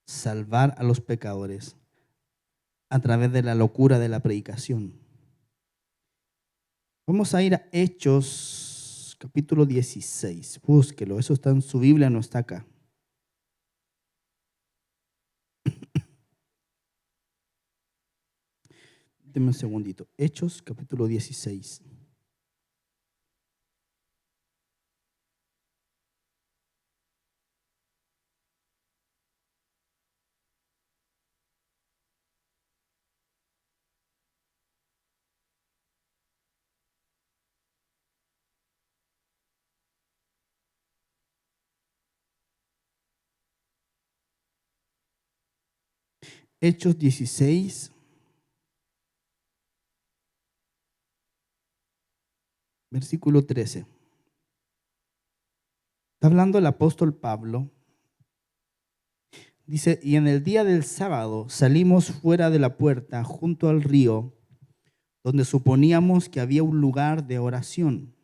salvar a los pecadores a través de la locura de la predicación. Vamos a ir a Hechos, capítulo 16. Búsquelo, eso está en su Biblia, no está acá. Deme un segundito. Hechos, capítulo 16. Hechos 16, versículo 13. Está hablando el apóstol Pablo. Dice, y en el día del sábado salimos fuera de la puerta junto al río, donde suponíamos que había un lugar de oración.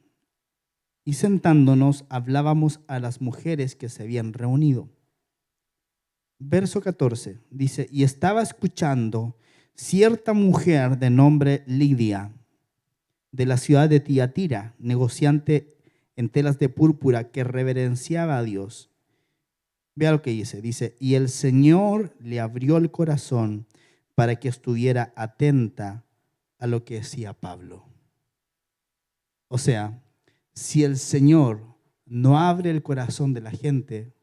Y sentándonos hablábamos a las mujeres que se habían reunido. Verso 14 dice, y estaba escuchando cierta mujer de nombre Lidia, de la ciudad de Tiatira, negociante en telas de púrpura, que reverenciaba a Dios. Vea lo que dice, y el Señor le abrió el corazón para que estuviera atenta a lo que decía Pablo. O sea, si el Señor no abre el corazón de la gente,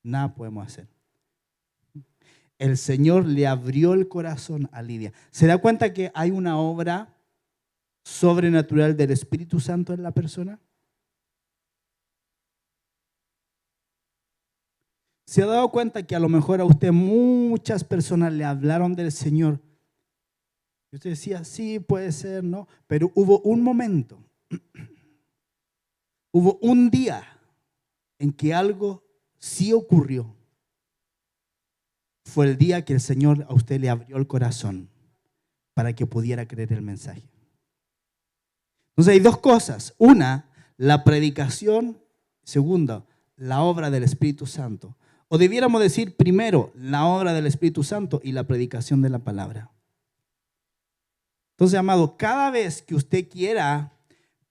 nada podemos hacer. El Señor le abrió el corazón a Lidia. ¿Se da cuenta que hay una obra sobrenatural del Espíritu Santo en la persona? ¿Se ha dado cuenta que a lo mejor a usted muchas personas le hablaron del Señor? Y usted decía, sí, puede ser, ¿no? Pero hubo un momento, hubo un día en que algo sí ocurrió. Fue el día que el Señor a usted le abrió el corazón para que pudiera creer el mensaje. Entonces hay dos cosas. Una, la predicación. Segunda, la obra del Espíritu Santo. O debiéramos decir primero, la obra del Espíritu Santo y la predicación de la palabra. Entonces, amado, cada vez que usted quiera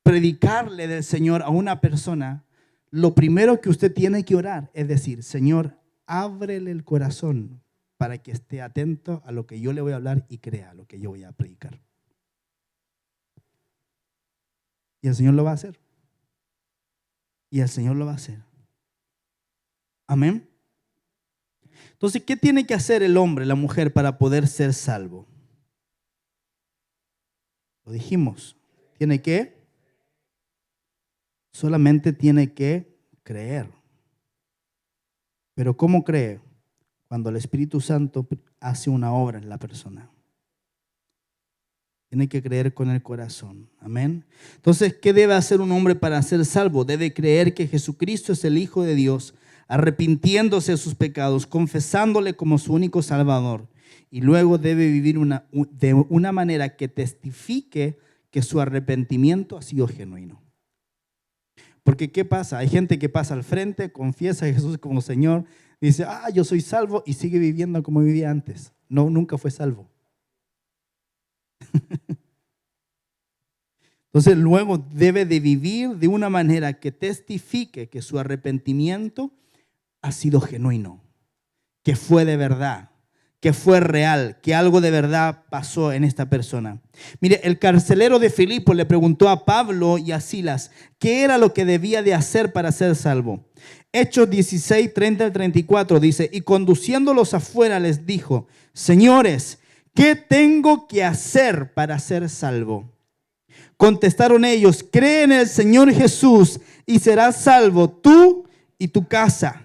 predicarle del Señor a una persona, lo primero que usted tiene que orar es decir, Señor, ábrele el corazón para que esté atento a lo que yo le voy a hablar y crea lo que yo voy a predicar. Y el Señor lo va a hacer. Y el Señor lo va a hacer. Amén. Entonces, ¿qué tiene que hacer el hombre, la mujer, para poder ser salvo? Lo dijimos. Solamente tiene que creer. Pero ¿cómo cree? Cuando el Espíritu Santo hace una obra en la persona. Tiene que creer con el corazón. Amén. Entonces, ¿qué debe hacer un hombre para ser salvo? Debe creer que Jesucristo es el Hijo de Dios, arrepintiéndose de sus pecados, confesándole como su único Salvador. Y luego debe vivir de una manera que testifique que su arrepentimiento ha sido genuino. Porque ¿qué pasa? Hay gente que pasa al frente, confiesa a Jesús como Señor, dice, yo soy salvo y sigue viviendo como vivía antes. No, nunca fue salvo. Entonces luego debe de vivir de una manera que testifique que su arrepentimiento ha sido genuino, que fue de verdad, que fue real, que algo de verdad pasó en esta persona. Mire, el carcelero de Filipo le preguntó a Pablo y a Silas qué era lo que debía de hacer para ser salvo. Hechos 16, 30 al 34 dice, y conduciéndolos afuera les dijo, señores, ¿qué tengo que hacer para ser salvo? Contestaron ellos, cree en el Señor Jesús y serás salvo tú y tu casa.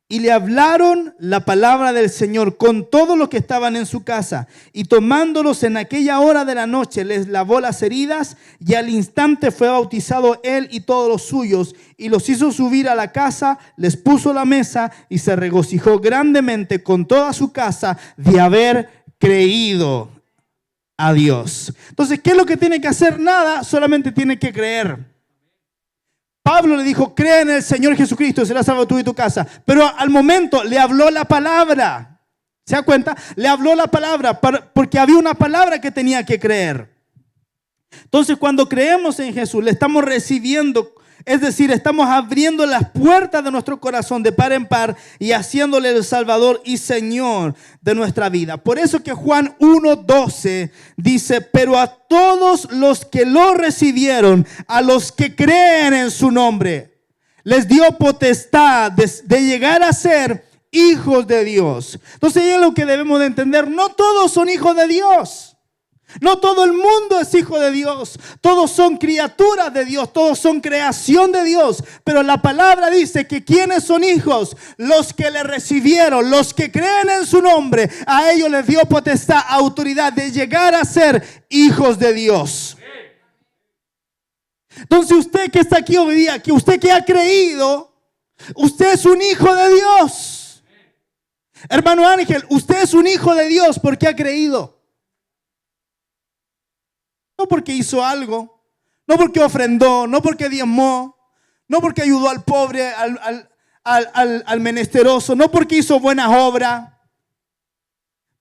Y le hablaron la palabra del Señor con todos los que estaban en su casa. Y tomándolos en aquella hora de la noche, les lavó las heridas. Y al instante fue bautizado él y todos los suyos. Y los hizo subir a la casa, les puso la mesa y se regocijó grandemente con toda su casa de haber creído a Dios. Entonces, ¿qué es lo que tiene que hacer? Nada, solamente tiene que creer. Pablo le dijo, cree en el Señor Jesucristo y serás salvo tú y tu casa. Pero al momento le habló la palabra. ¿Se da cuenta? Le habló la palabra porque había una palabra que tenía que creer. Entonces, cuando creemos en Jesús, le estamos recibiendo, es decir, estamos abriendo las puertas de nuestro corazón de par en par y haciéndole el Salvador y Señor de nuestra vida. Por eso que Juan 1:12 dice, pero a todos los que lo recibieron, a los que creen en su nombre, les dio potestad de llegar a ser hijos de Dios. Entonces, es lo que debemos de entender, no todos son hijos de Dios. No todo el mundo es hijo de Dios. Todos son criaturas de Dios. Todos son creación de Dios. Pero la palabra dice que ¿quiénes son hijos? Los que le recibieron, los que creen en su nombre. A ellos les dio potestad, autoridad de llegar a ser hijos de Dios. Entonces usted que está aquí hoy día, que usted que ha creído, usted es un hijo de Dios. Hermano Ángel, usted es un hijo de Dios porque ha creído. No porque hizo algo, no porque ofrendó, no porque diezmó, no porque ayudó al pobre, al menesteroso, no porque hizo buenas obras.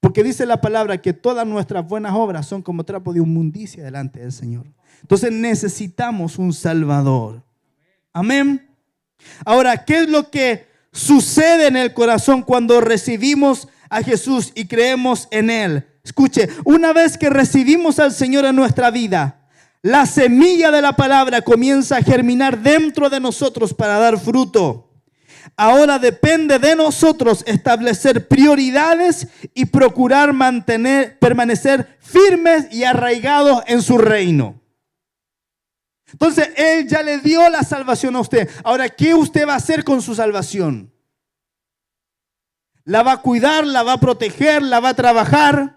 Porque dice la palabra que todas nuestras buenas obras son como trapo de inmundicia delante del Señor. Entonces necesitamos un Salvador. Amén. Ahora, ¿qué es lo que sucede en el corazón cuando recibimos a Jesús y creemos en Él? Escuche, una vez que recibimos al Señor en nuestra vida, la semilla de la palabra comienza a germinar dentro de nosotros para dar fruto. Ahora depende de nosotros establecer prioridades y procurar permanecer firmes y arraigados en su reino. Entonces, Él ya le dio la salvación a usted. Ahora, ¿qué usted va a hacer con su salvación? ¿La va a cuidar? ¿La va a proteger? ¿La va a trabajar?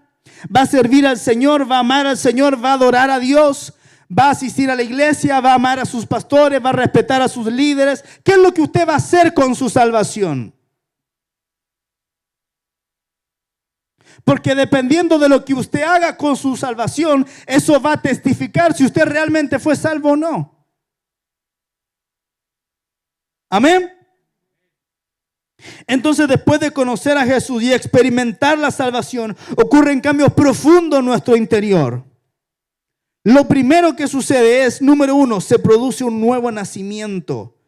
¿Va a servir al Señor? ¿Va a amar al Señor? ¿Va a adorar a Dios? ¿Va a asistir a la iglesia? ¿Va a amar a sus pastores? ¿Va a respetar a sus líderes? ¿Qué es lo que usted va a hacer con su salvación? Porque dependiendo de lo que usted haga con su salvación, eso va a testificar si usted realmente fue salvo o no. Amén. Entonces, después de conocer a Jesús y experimentar la salvación, ocurren cambios profundos en nuestro interior. Lo primero que sucede es, número uno, se produce un nuevo nacimiento.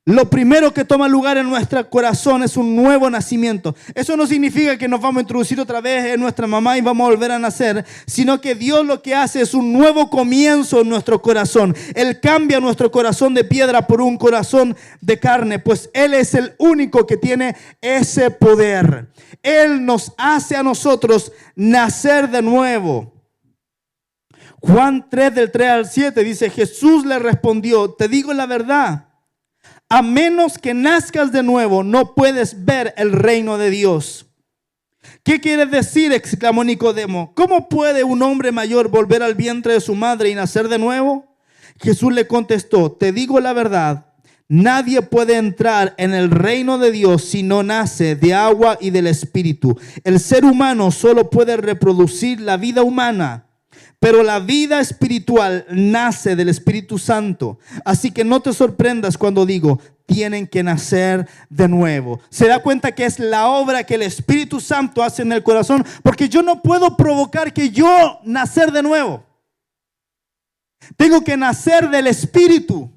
Lo primero que toma lugar en nuestro corazón es un nuevo nacimiento. Eso no significa que nos vamos a introducir otra vez en nuestra mamá y vamos a volver a nacer, sino que Dios lo que hace es un nuevo comienzo en nuestro corazón. Él cambia nuestro corazón de piedra por un corazón de carne, pues Él es el único que tiene ese poder. Él nos hace a nosotros nacer de nuevo. Juan 3, del 3 al 7 dice, Jesús le respondió, te digo la verdad. A menos que nazcas de nuevo, no puedes ver el reino de Dios. ¿Qué quiere decir?, exclamó Nicodemo. ¿Cómo puede un hombre mayor volver al vientre de su madre y nacer de nuevo? Jesús le contestó, te digo la verdad, nadie puede entrar en el reino de Dios si no nace de agua y del Espíritu. El ser humano solo puede reproducir la vida humana, pero la vida espiritual nace del Espíritu Santo. Así que no te sorprendas cuando digo, tienen que nacer de nuevo. ¿Se da cuenta que es la obra que el Espíritu Santo hace en el corazón? Porque yo no puedo provocar que yo nacer de nuevo. Tengo que nacer del Espíritu.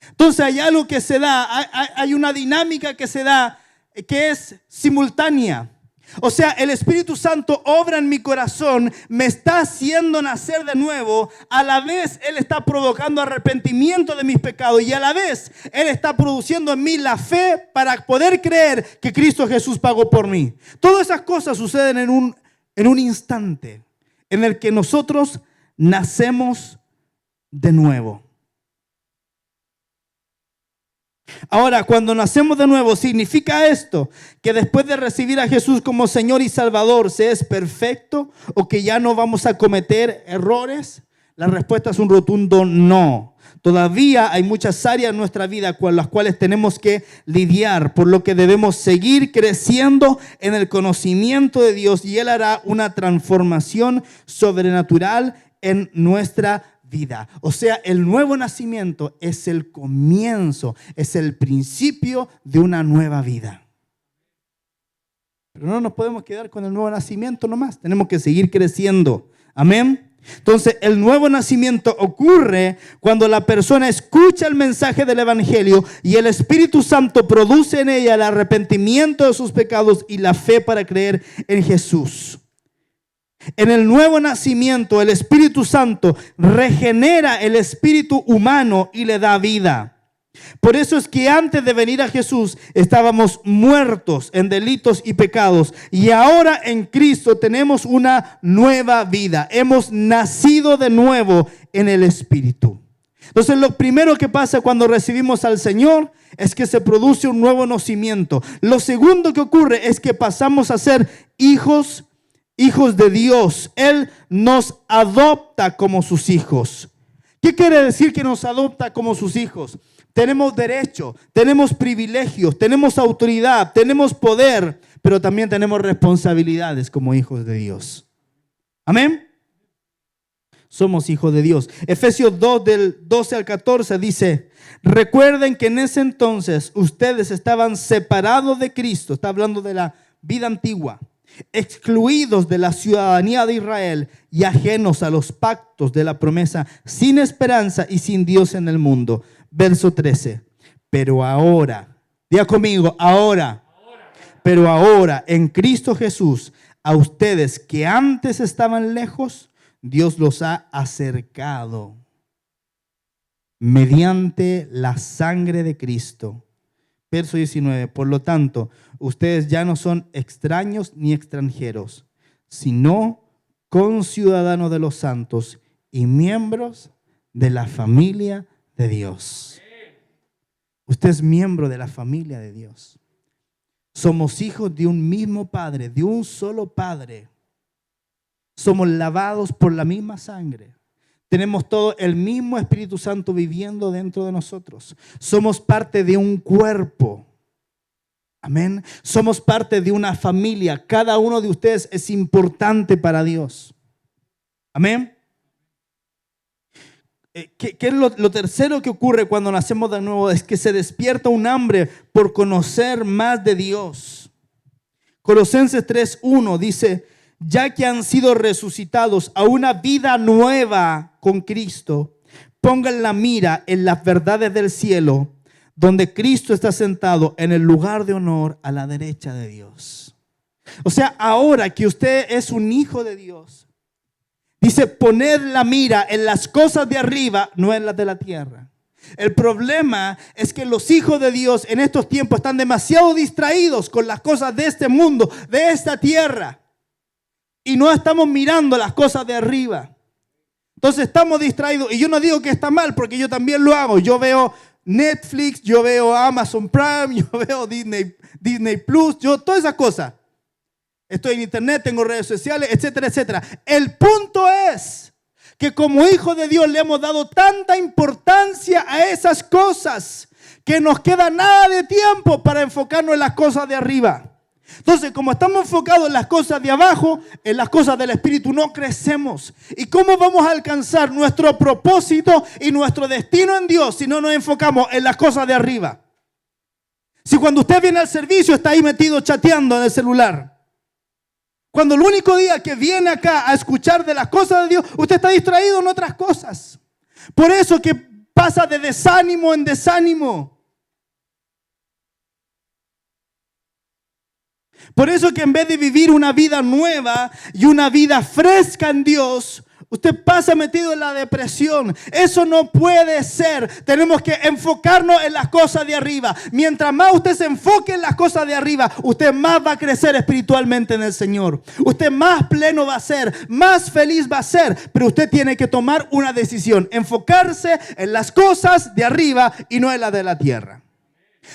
Entonces hay algo que se da, hay una dinámica que se da que es simultánea. O sea, el Espíritu Santo obra en mi corazón, me está haciendo nacer de nuevo. A la vez Él está provocando arrepentimiento de mis pecados y a la vez Él está produciendo en mí la fe para poder creer que Cristo Jesús pagó por mí. Todas esas cosas suceden en un instante en el que nosotros nacemos de nuevo. Ahora, cuando nacemos de nuevo, ¿significa esto que después de recibir a Jesús como Señor y Salvador se es perfecto o que ya no vamos a cometer errores? La respuesta es un rotundo no. Todavía hay muchas áreas en nuestra vida con las cuales tenemos que lidiar, por lo que debemos seguir creciendo en el conocimiento de Dios y Él hará una transformación sobrenatural en nuestra vida. O sea, el nuevo nacimiento es el comienzo, es el principio de una nueva vida. Pero no nos podemos quedar con el nuevo nacimiento nomás, tenemos que seguir creciendo. Amén. Entonces, el nuevo nacimiento ocurre cuando la persona escucha el mensaje del Evangelio y el Espíritu Santo produce en ella el arrepentimiento de sus pecados y la fe para creer en Jesús. En el nuevo nacimiento, el Espíritu Santo regenera el espíritu humano y le da vida. Por eso es que antes de venir a Jesús estábamos muertos en delitos y pecados y ahora en Cristo tenemos una nueva vida. Hemos nacido de nuevo en el Espíritu. Entonces, lo primero que pasa cuando recibimos al Señor es que se produce un nuevo nacimiento. Lo segundo que ocurre es que pasamos a ser hijos de Dios. Él nos adopta como sus hijos. ¿Qué quiere decir que nos adopta como sus hijos? Tenemos derecho, tenemos privilegios, tenemos autoridad, tenemos poder, pero también tenemos responsabilidades como hijos de Dios. Amén. Somos hijos de Dios. Efesios 2 del 12 al 14 dice: recuerden que en ese entonces ustedes estaban separados de Cristo. Está hablando de la vida antigua. Excluidos de la ciudadanía de Israel y ajenos a los pactos de la promesa, sin esperanza y sin Dios en el mundo. Verso 13. Pero ahora, diga conmigo, ahora. Pero ahora en Cristo Jesús, a ustedes que antes estaban lejos, Dios los ha acercado mediante la sangre de Cristo. Verso 19, por lo tanto, ustedes ya no son extraños ni extranjeros, sino conciudadanos de los santos y miembros de la familia de Dios. Usted es miembro de la familia de Dios. Somos hijos de un mismo Padre, de un solo Padre. Somos lavados por la misma sangre. Tenemos todo el mismo Espíritu Santo viviendo dentro de nosotros. Somos parte de un cuerpo. Amén. Somos parte de una familia. Cada uno de ustedes es importante para Dios. Amén. ¿Qué es lo tercero que ocurre cuando nacemos de nuevo? Es que se despierta un hambre por conocer más de Dios. Colosenses 3:1 dice: ya que han sido resucitados a una vida nueva con Cristo, pongan la mira en las verdades del cielo, donde Cristo está sentado en el lugar de honor a la derecha de Dios. O sea, ahora que usted es un hijo de Dios, dice: poned la mira en las cosas de arriba, no en las de la tierra. El problema es que los hijos de Dios en estos tiempos están demasiado distraídos con las cosas de este mundo, de esta tierra. Y no estamos mirando las cosas de arriba. Entonces estamos distraídos. Y yo no digo que está mal, porque yo también lo hago. Yo veo Netflix, yo veo Amazon Prime, yo veo Disney Plus, yo todas esas cosas. Estoy en internet, tengo redes sociales, etcétera, etcétera. El punto es que como hijos de Dios le hemos dado tanta importancia a esas cosas que nos queda nada de tiempo para enfocarnos en las cosas de arriba. Entonces, como estamos enfocados en las cosas de abajo, en las cosas del Espíritu, no crecemos. ¿Y cómo vamos a alcanzar nuestro propósito y nuestro destino en Dios si no nos enfocamos en las cosas de arriba? Si cuando usted viene al servicio está ahí metido chateando en el celular. Cuando el único día que viene acá a escuchar de las cosas de Dios, usted está distraído en otras cosas. Por eso que pasa de desánimo en desánimo. Por eso que en vez de vivir una vida nueva y una vida fresca en Dios, usted pasa metido en la depresión. Eso no puede ser. Tenemos que enfocarnos en las cosas de arriba. Mientras más usted se enfoque en las cosas de arriba, usted más va a crecer espiritualmente en el Señor. Usted más pleno va a ser, más feliz va a ser. Pero usted tiene que tomar una decisión. Enfocarse en las cosas de arriba y no en las de la tierra.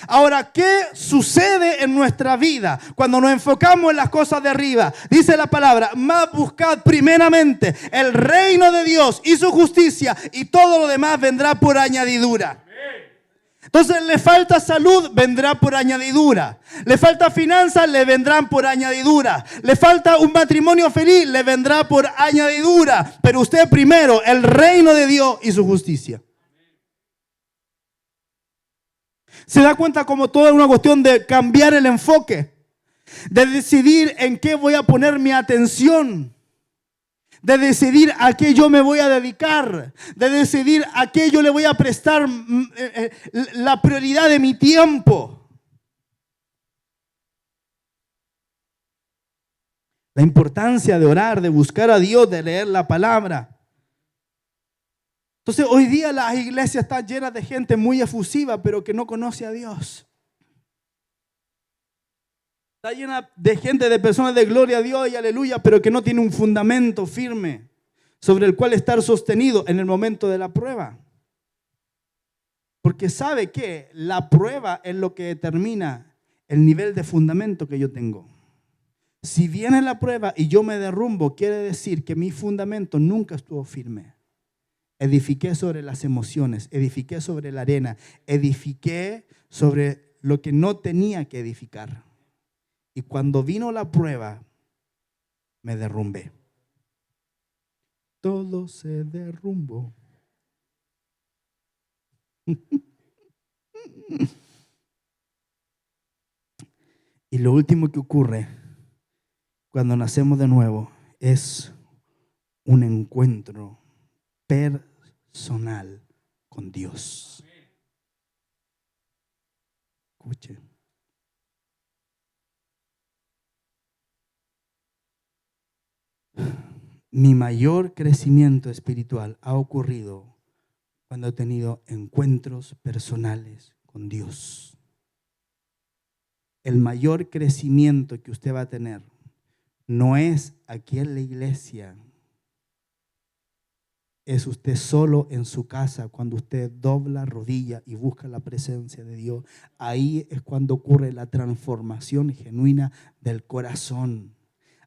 Ahora, ¿qué sucede en nuestra vida cuando nos enfocamos en las cosas de arriba? Dice la palabra, más buscad primeramente el reino de Dios y su justicia, y todo lo demás vendrá por añadidura. Entonces, le falta salud, vendrá por añadidura. Le falta finanzas, le vendrán por añadidura. Le falta un matrimonio feliz, le vendrá por añadidura. Pero usted primero, el reino de Dios y su justicia. Se da cuenta como todo es una cuestión de cambiar el enfoque, de decidir en qué voy a poner mi atención, de decidir a qué yo me voy a dedicar, de decidir a qué yo le voy a prestar la prioridad de mi tiempo. La importancia de orar, de buscar a Dios, de leer la palabra. Entonces, hoy día las iglesias están llenas de gente muy efusiva, pero que no conoce a Dios. Está llena de gente, de personas de gloria a Dios y aleluya, pero que no tiene un fundamento firme sobre el cual estar sostenido en el momento de la prueba. Porque sabe que la prueba es lo que determina el nivel de fundamento que yo tengo. Si viene la prueba y yo me derrumbo, quiere decir que mi fundamento nunca estuvo firme. Edifiqué sobre las emociones, edifiqué sobre la arena, edifiqué sobre lo que no tenía que edificar. Y cuando vino la prueba, me derrumbé. Todo se derrumbó. Y lo último que ocurre cuando nacemos de nuevo es un encuentro personal con Dios. Escuche. Mi mayor crecimiento espiritual ha ocurrido cuando he tenido encuentros personales con Dios. El mayor crecimiento que usted va a tener no es aquí en la iglesia. Es usted solo en su casa, cuando usted dobla rodilla y busca la presencia de Dios. Ahí es cuando ocurre la transformación genuina del corazón.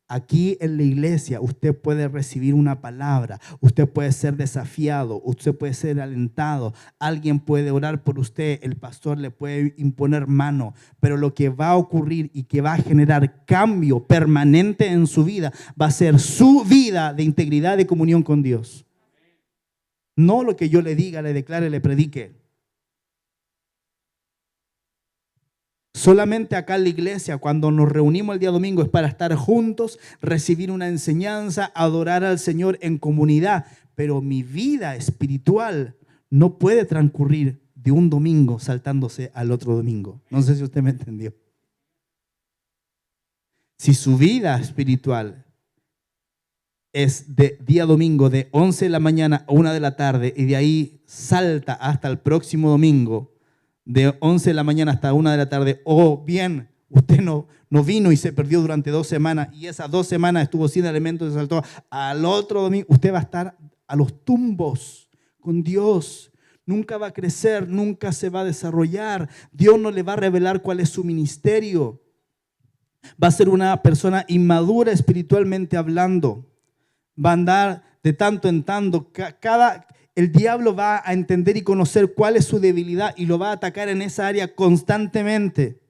Aquí en la iglesia usted puede recibir una palabra, usted puede ser desafiado, usted puede ser alentado, alguien puede orar por usted, el pastor le puede imponer mano, pero lo que va a ocurrir y que va a generar cambio permanente en su vida va a ser su vida de integridad y comunión con Dios. No lo que yo le diga, le declare, le predique. Solamente acá en la iglesia, cuando nos reunimos el día domingo, es para estar juntos, recibir una enseñanza, adorar al Señor en comunidad. Pero mi vida espiritual no puede transcurrir de un domingo saltándose al otro domingo. No sé si usted me entendió. Si su vida espiritual es de día domingo de 11 de la mañana a 1 de la tarde y de ahí salta hasta el próximo domingo de 11 de la mañana hasta 1 de la tarde, o bien usted no vino y se perdió durante 2 semanas y esas 2 semanas estuvo sin elementos y saltó al otro domingo, usted va a estar a los tumbos con Dios. Nunca va a crecer, nunca se va a desarrollar. Dios no le va a revelar cuál es su ministerio. Va a ser una persona inmadura espiritualmente hablando. Va a andar de tanto en tanto. El diablo va a entender y conocer cuál es su debilidad y lo va a atacar en esa área constantemente.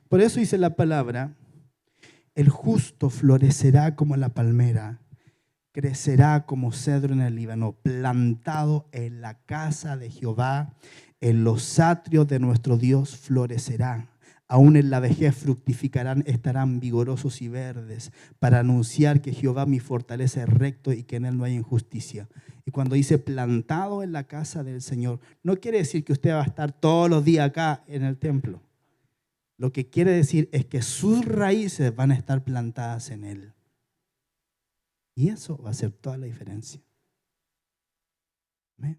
Por eso dice la palabra, el justo florecerá como la palmera, crecerá como cedro en el Líbano, plantado en la casa de Jehová, en los atrios de nuestro Dios florecerá. Aún en la vejez fructificarán, estarán vigorosos y verdes, para anunciar que Jehová mi fortaleza es recto y que en él no hay injusticia. Y cuando dice plantado en la casa del Señor, no quiere decir que usted va a estar todos los días acá en el templo. Lo que quiere decir es que sus raíces van a estar plantadas en él. Y eso va a hacer toda la diferencia. ¿Amén?